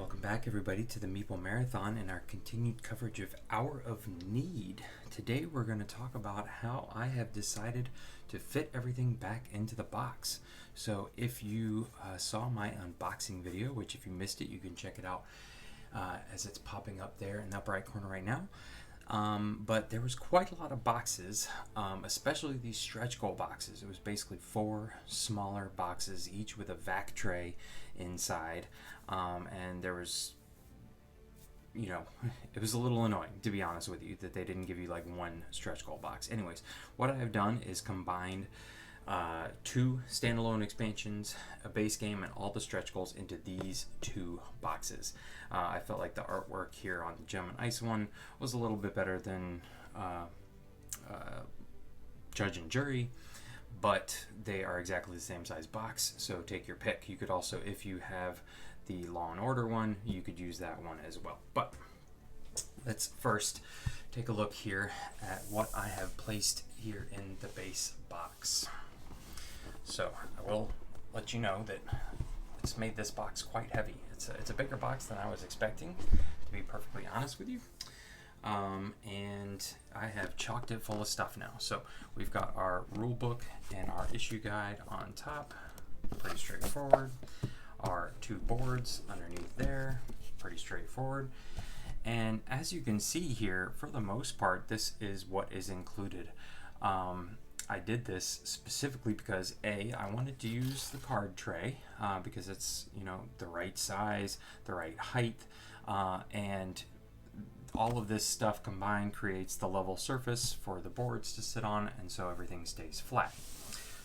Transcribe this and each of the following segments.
Welcome back, everybody, to the Meeple Marathon and our continued coverage of Hour of Need. Today we're going to talk about how I have decided to fit everything back into the box. So if you saw my unboxing video, which if you missed it, you can check it out as it's popping up there in the upper right corner right now. But there was quite a lot of boxes, especially these stretch goal boxes. It was basically 4 smaller boxes, each with a vac tray inside. And there was, it was a little annoying, to be honest with you, that they didn't give you like one stretch goal box. Anyways, what I have done is combined 2 standalone expansions, a base game, and all the stretch goals into these 2 boxes. I felt like the artwork here on the Gem and Ice one was a little bit better than Judge and Jury, but they are exactly the same size box, so take your pick. You could also, if you have the Law and Order one, you could use that one as well. But let's first take a look here at what I have placed here in the base box. So I will let you know that it's made this box quite heavy. It's a bigger box than I was expecting, to be perfectly honest with you. And I have chocked it full of stuff now. So we've got our rule book and our issue guide on top, pretty straightforward. Our 2 boards underneath there, pretty straightforward. And as you can see here, for the most part, this is what is included. I did this specifically because I wanted to use the card tray because it's the right size, the right height, and all of this stuff combined creates the level surface for the boards to sit on, and so everything stays flat.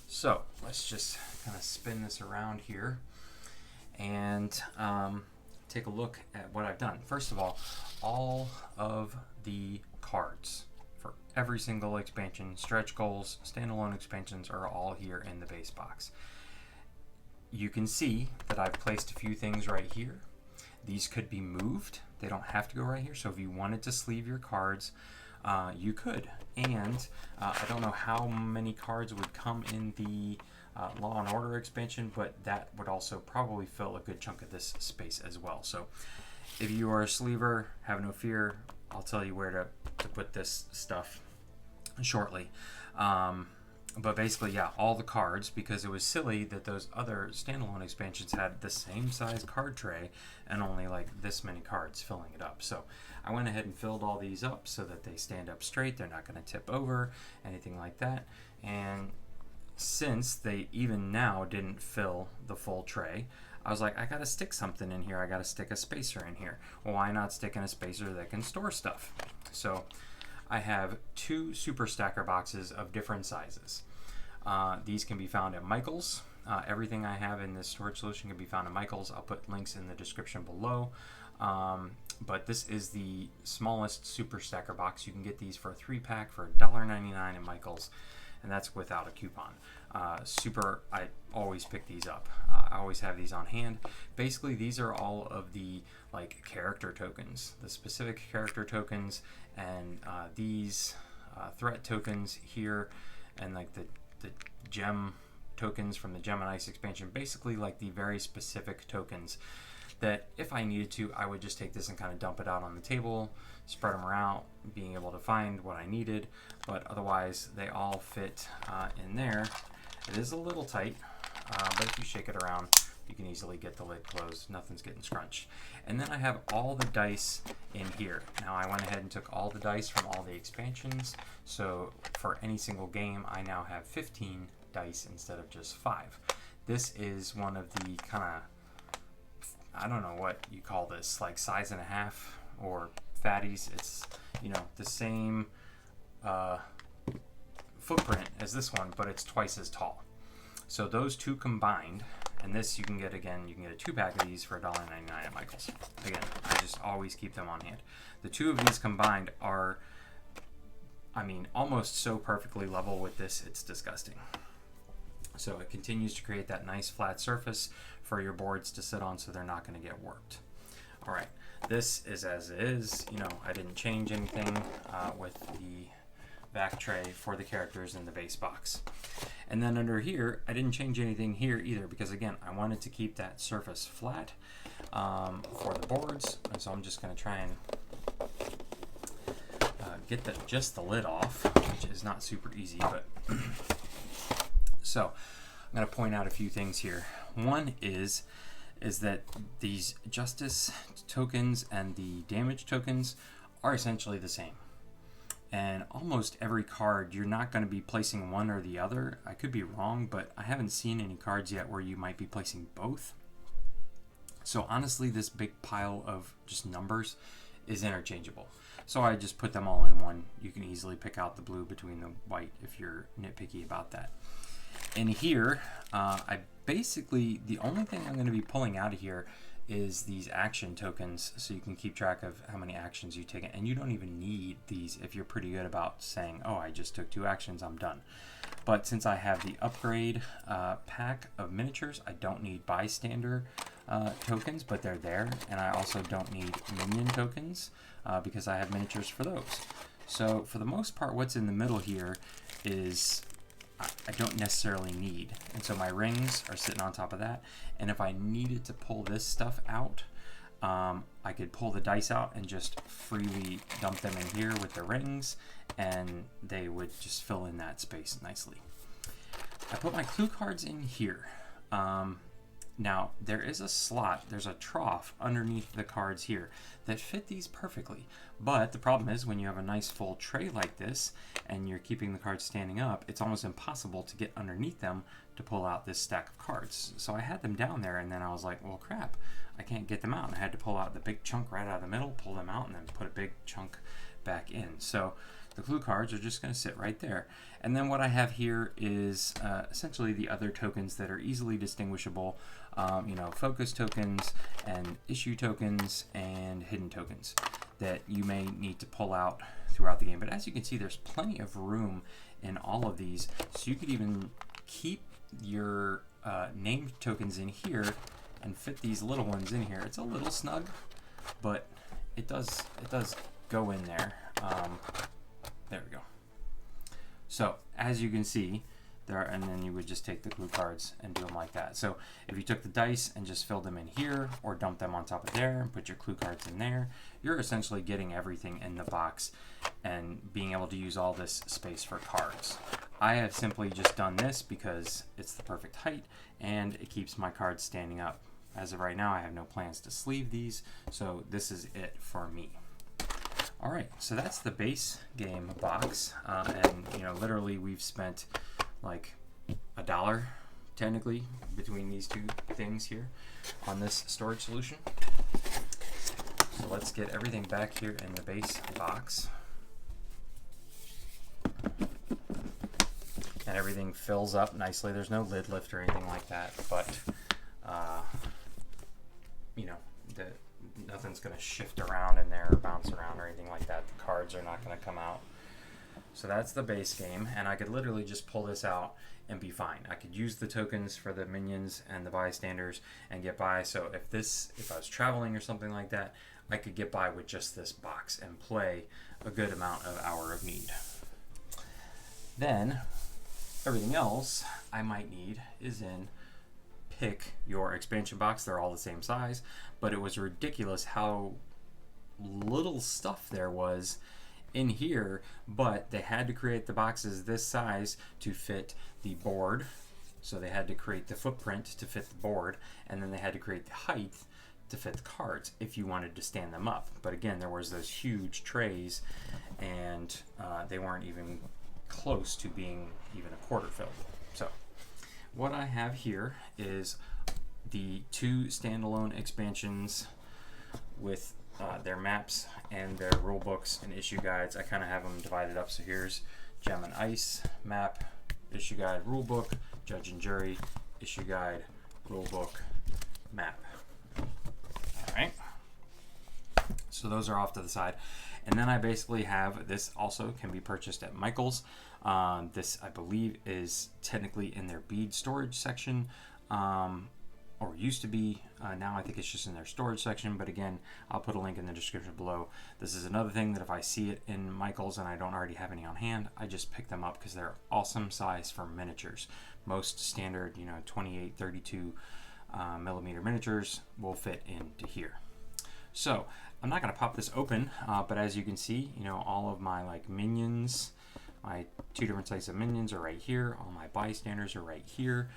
So let's just kind of spin this around here and take a look at what I've done. First of all of the cards for every single expansion, stretch goals, standalone expansions, are all here in the base box. You can see that I've placed a few things right here. These could be moved. They don't have to go right here. So if you wanted to sleeve your cards, you could. And I don't know how many cards would come in the Law and Order expansion, but that would also probably fill a good chunk of this space as well. So if you are a sleever, have no fear. I'll tell you where to put this stuff shortly. But basically, yeah, all the cards, because it was silly that those other standalone expansions had the same size card tray and only like this many cards filling it up. So I went ahead and filled all these up so that they stand up straight. They're not going to tip over, anything like that. And since they even now didn't fill the full tray, I was like, I gotta stick something in here. I gotta stick a spacer in here. Well, why not stick in a spacer that can store stuff? So I have 2 super stacker boxes of different sizes. These can be found at Michael's. Everything I have in this storage solution can be found at Michael's. I'll put links in the description below. But this is the smallest super stacker box. You can get these for a 3-pack for $1.99 at Michael's, and that's without a coupon. I always pick these up. I always have these on hand. Basically, these are all of the character tokens, the specific character tokens, and these threat tokens here, and the gem tokens from the Gem and Ice expansion. Basically, the very specific tokens that if I needed to, I would just take this and kind of dump it out on the table, spread them around, being able to find what I needed, but otherwise they all fit in there. It is a little tight, but if you shake it around, you can easily get the lid closed. Nothing's getting scrunched. And then I have all the dice in here. Now I went ahead and took all the dice from all the expansions, so for any single game, I now have 15 dice instead of just 5. This is one of the kind of, I don't know what you call this, like size and a half or fatties. It's the same footprint as this one, but it's twice as tall. So those 2 combined, and this you can get a 2-pack of these for $1.99 at Michael's. Again, I just always keep them on hand. The 2 of these combined are, almost so perfectly level with this, it's disgusting. So it continues to create that nice flat surface for your boards to sit on, so they're not going to get warped. All right, this is as it is. I didn't change anything with the back tray for the characters in the base box. And then under here, I didn't change anything here either because again, I wanted to keep that surface flat for the boards. And so I'm just going to try and get just the lid off, which is not super easy, but so I'm going to point out a few things here. One is that these justice tokens and the damage tokens are essentially the same. And almost every card, you're not going to be placing one or the other. I could be wrong, but I haven't seen any cards yet where you might be placing both. So honestly, this big pile of just numbers is interchangeable. So I just put them all in one. You can easily pick out the blue between the white if you're nitpicky about that. In here, I basically, the only thing I'm going to be pulling out of here is these action tokens, so you can keep track of how many actions you take, and you don't even need these if you're pretty good about saying, oh, I just took 2 actions, I'm done. But since I have the upgrade pack of miniatures, I don't need bystander tokens, but they're there, and I also don't need minion tokens because I have miniatures for those. So for the most part, what's in the middle here is I don't necessarily need. And so my rings are sitting on top of that. And if I needed to pull this stuff out, I could pull the dice out and just freely dump them in here with the rings, and they would just fill in that space nicely. I put my clue cards in here. Now, there is a slot, there's a trough underneath the cards here that fit these perfectly. But the problem is when you have a nice full tray like this and you're keeping the cards standing up, it's almost impossible to get underneath them to pull out this stack of cards. So I had them down there and then I was like, well, crap, I can't get them out. And I had to pull out the big chunk right out of the middle, pull them out, and then put a big chunk back in. So the clue cards are just going to sit right there. And then what I have here is essentially the other tokens that are easily distinguishable, you know, focus tokens and issue tokens and hidden tokens that you may need to pull out throughout the game. But as you can see, there's plenty of room in all of these, so you could even keep your named tokens in here and fit these little ones in here. It's a little snug, but it does go in there. There we go. So as you can see there, and then you would just take the clue cards and do them like that. So if you took the dice and just filled them in here or dumped them on top of there and put your clue cards in there, you're essentially getting everything in the box and being able to use all this space for cards. I have simply just done this because it's the perfect height and it keeps my cards standing up. As of right now, I have no plans to sleeve these, so this is it for me. All right, so that's the base game box, and you know, literally we've spent like $1 technically between these two things here on this storage solution. So let's get everything back here in the base box, and everything fills up nicely. There's no lid lift or anything like that, but you know, nothing's going to shift around in there or bounce around or anything like that. The cards are not going to come out. So that's the base game, and I could literally just pull this out and be fine. I could use the tokens for the minions and the bystanders and get by. So if I was traveling or something like that, I could get by with just this box and play a good amount of Hour of Need. Then everything else I might need is in pick your expansion box. They're all the same size, but it was ridiculous how little stuff there was in here, but they had to create the boxes this size to fit the board. So they had to create the footprint to fit the board, and then they had to create the height to fit the cards if you wanted to stand them up. But again, there was those huge trays, and they weren't even close to being even a quarter filled. So what I have here is the 2 standalone expansions with their maps and their rule books and issue guides. I kind of have them divided up. So here's Gem and Ice map, issue guide, rule book, Judge and Jury, issue guide, rule book, map. All right. So those are off to the side. And then I basically have, this also can be purchased at Michael's. This, I believe, is technically in their bead storage section. or used to be. Now I think it's just in their storage section, but again, I'll put a link in the description below. This is another thing that if I see it in Michael's and I don't already have any on hand, I just pick them up because they're awesome size for miniatures. Most standard, 28, 32 millimeter miniatures will fit into here. So I'm not going to pop this open, but as you can see, all of my minions, my 2 different types of minions are right here. All my bystanders are right here.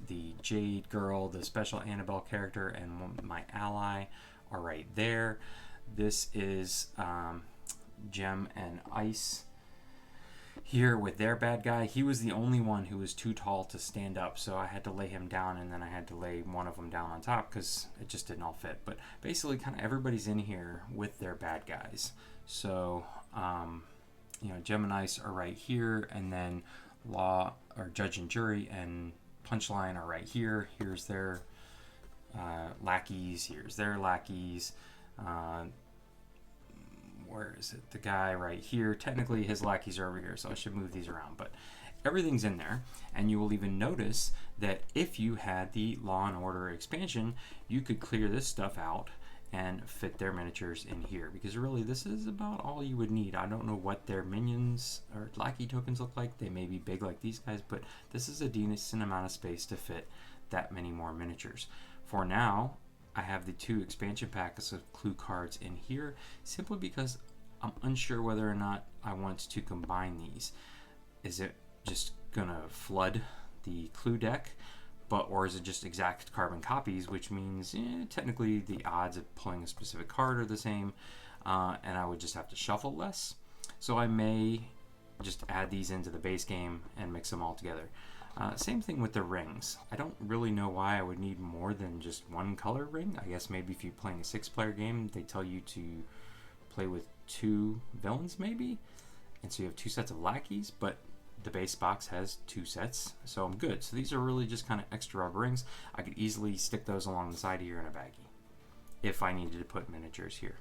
The Jade Girl, the special Annabelle character, and my ally are right there. This is Gem and Ice here with their bad guy. He was the only one who was too tall to stand up, so I had to lay him down, and then I had to lay one of them down on top because it just didn't all fit. But basically, kind of everybody's in here with their bad guys. So, Gem and Ice are right here, and then Law or Judge and Jury and Punchline are right here. Here's their lackeys. Here's their lackeys. Where is it? The guy right here. Technically, his lackeys are over here, so I should move these around. But everything's in there, and you will even notice that if you had the Law and Order expansion, you could clear this stuff out and fit their miniatures in here, because really this is about all you would need. I don't know what their minions or lackey tokens look like. They may be big like these guys, but this is a decent amount of space to fit that many more miniatures. For now, I have the 2 expansion packets of clue cards in here simply because I'm unsure whether or not I want to combine these. Is it just gonna flood the clue deck? Or is it just exact carbon copies, which means technically the odds of pulling a specific card are the same, and I would just have to shuffle less. So I may just add these into the base game and mix them all together. Same thing with the rings. I don't really know why I would need more than just one color ring. I guess maybe if you're playing a 6-player game, they tell you to play with 2 villains maybe, and so you have 2 sets of lackeys, but the base box has 2 sets, so I'm good. So these are really just kind of extra rubber rings. I could easily stick those along the side here in a baggie if I needed to put miniatures here.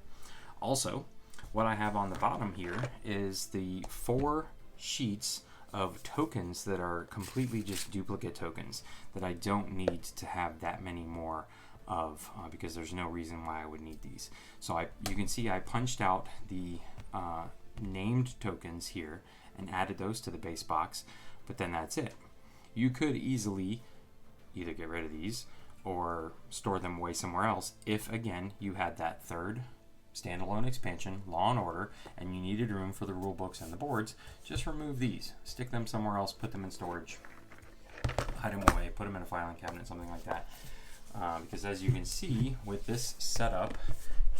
Also, what I have on the bottom here is the 4 sheets of tokens that are completely just duplicate tokens that I don't need to have that many more of, because there's no reason why I would need these. So you can see I punched out the named tokens here and added those to the base box, but then that's it. You could easily either get rid of these or store them away somewhere else if, again, you had that 3rd standalone expansion, Law and Order, and you needed room for the rule books and the boards. Just remove these, stick them somewhere else, put them in storage, hide them away, put them in a filing cabinet, something like that. Because as you can see with this setup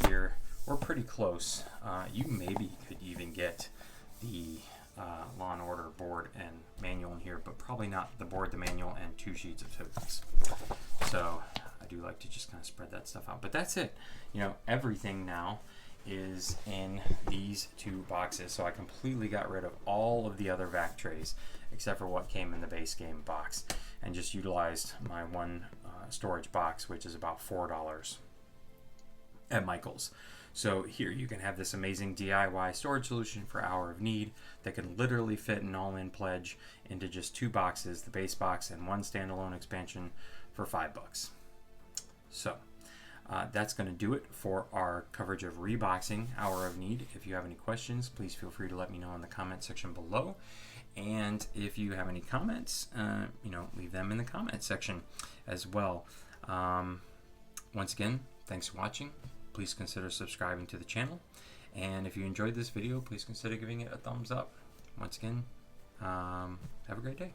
here, we're pretty close. You maybe could even get the Law and Order board and manual in here, but probably not the board, the manual, and 2 sheets of tokens. So I do like to just kind of spread that stuff out. But that's it. Everything now is in these 2 boxes. So I completely got rid of all of the other vac trays except for what came in the base game box, and just utilized my 1 storage box, which is about $4 at Michael's. So here you can have this amazing DIY storage solution for Hour of Need that can literally fit an all-in pledge into just 2 boxes, the base box and 1 standalone expansion for $5. So that's going to do it for our coverage of reboxing Hour of Need. If you have any questions, please feel free to let me know in the comment section below. And if you have any comments, leave them in the comment section as well. Once again, thanks for watching. Please consider subscribing to the channel, and if you enjoyed this video, please consider giving it a thumbs up. Once again, have a great day.